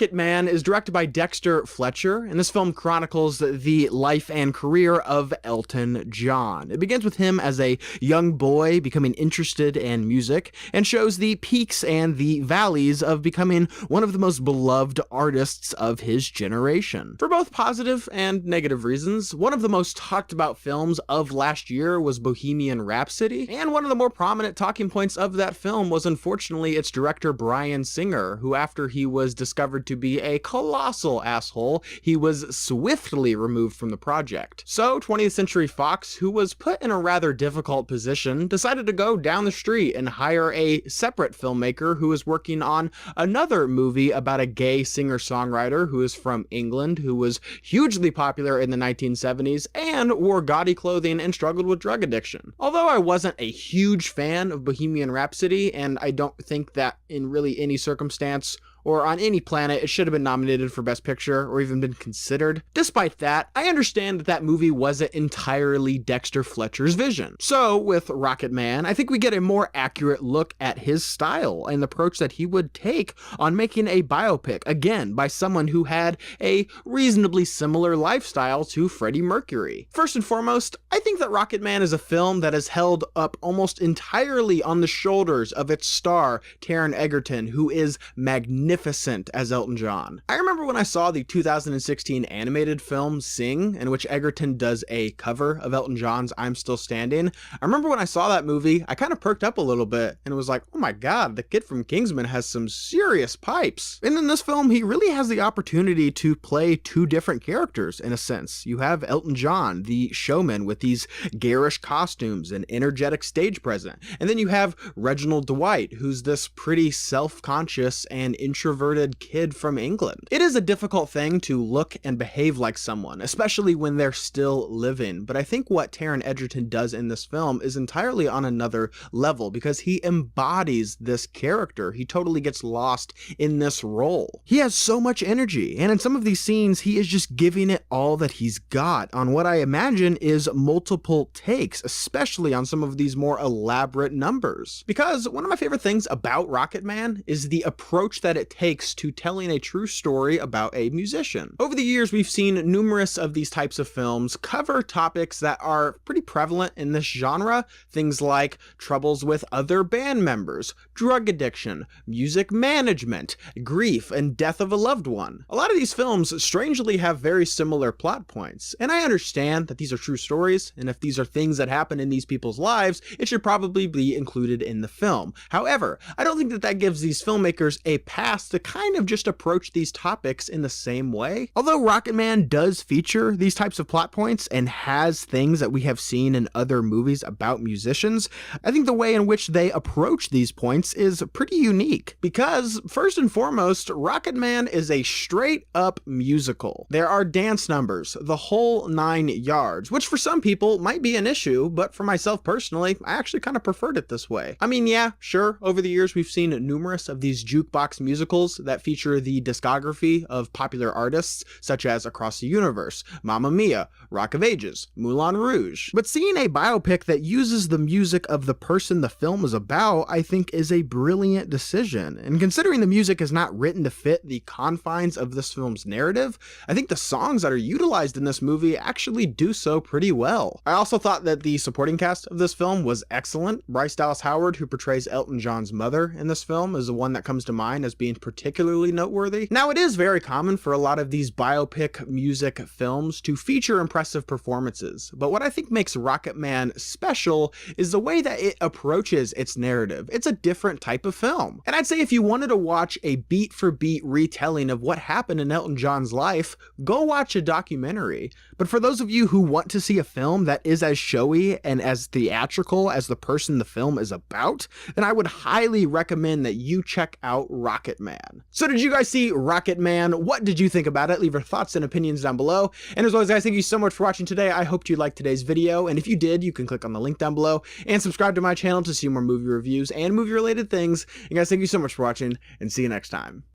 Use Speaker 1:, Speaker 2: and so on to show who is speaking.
Speaker 1: Rocketman is directed by Dexter Fletcher, and this film chronicles the life and career of Elton John. It begins with him as a young boy becoming interested in music, and shows the peaks and the valleys of becoming one of the most beloved artists of his generation. For both positive and negative reasons, one of the most talked about films of last year was Bohemian Rhapsody, and one of the more prominent talking points of that film was unfortunately its director Bryan Singer, who after he was discovered to be a colossal asshole, he was swiftly removed from the project. So 20th Century Fox, who was put in a rather difficult position, decided to go down the street and hire a separate filmmaker who was working on another movie about a gay singer-songwriter who is from England, who was hugely popular in the 1970s and wore gaudy clothing and struggled with drug addiction. Although I wasn't a huge fan of Bohemian Rhapsody, and I don't think that in really any circumstance or on any planet it should have been nominated for Best Picture or even been considered. Despite that, I understand that that movie wasn't entirely Dexter Fletcher's vision. So with Rocketman, I think we get a more accurate look at his style and the approach that he would take on making a biopic, again, by someone who had a reasonably similar lifestyle to Freddie Mercury. First and foremost, I think that Rocketman is a film that is held up almost entirely on the shoulders of its star, Taron Egerton, who is magnificent as Elton John. I remember when I saw the 2016 animated film Sing, in which Egerton does a cover of Elton John's I'm Still Standing. I remember when I saw that movie, I kind of perked up a little bit and was like, oh my god, the kid from Kingsman has some serious pipes. And in this film, he really has the opportunity to play two different characters in a sense. You have Elton John, the showman with these garish costumes and energetic stage presence. And then you have Reginald Dwight, who's this pretty self-conscious and introverted kid from England. It is a difficult thing to look and behave like someone, especially when they're still living, but I think what Taron Egerton does in this film is entirely on another level because he embodies this character. He totally gets lost in this role. He has so much energy, and in some of these scenes, he is just giving it all that he's got on what I imagine is multiple takes, especially on some of these more elaborate numbers. Because one of my favorite things about Rocketman is the approach that it takes to telling a true story about a musician. Over the years, we've seen numerous of these types of films cover topics that are pretty prevalent in this genre, things like troubles with other band members, drug addiction, music management, grief, and death of a loved one. A lot of these films strangely have very similar plot points, and I understand that these are true stories, and if these are things that happen in these people's lives, it should probably be included in the film. However, I don't think that that gives these filmmakers a pass to kind of just approach these topics in the same way. Although Rocketman does feature these types of plot points and has things that we have seen in other movies about musicians, I think the way in which they approach these points is pretty unique. Because, first and foremost, Rocketman is a straight up musical. There are dance numbers, the whole 9 yards, which for some people might be an issue, but for myself personally, I actually kind of preferred it this way. I mean, yeah, sure, over the years we've seen numerous of these jukebox musicals that feature the discography of popular artists such as Across the Universe, Mamma Mia, Rock of Ages, Moulin Rouge. But seeing a biopic that uses the music of the person the film is about, I think is a brilliant decision. And considering the music is not written to fit the confines of this film's narrative, I think the songs that are utilized in this movie actually do so pretty well. I also thought that the supporting cast of this film was excellent. Bryce Dallas Howard, who portrays Elton John's mother in this film, is the one that comes to mind as being particularly noteworthy. Now, it is very common for a lot of these biopic music films to feature impressive performances, but what I think makes Rocketman special is the way that it approaches its narrative. It's a different type of film. And I'd say if you wanted to watch a beat for beat retelling of what happened in Elton John's life, go watch a documentary. But for those of you who want to see a film that is as showy and as theatrical as the person the film is about, then I would highly recommend that you check out Rocketman. So did you guys see Rocketman? What did you think about it? Leave your thoughts and opinions down below. And as always, guys, thank you so much for watching today. I hope you liked today's video. And if you did, you can click on the link down below and subscribe to my channel to see more movie reviews and movie related things. And guys, thank you so much for watching and see you next time.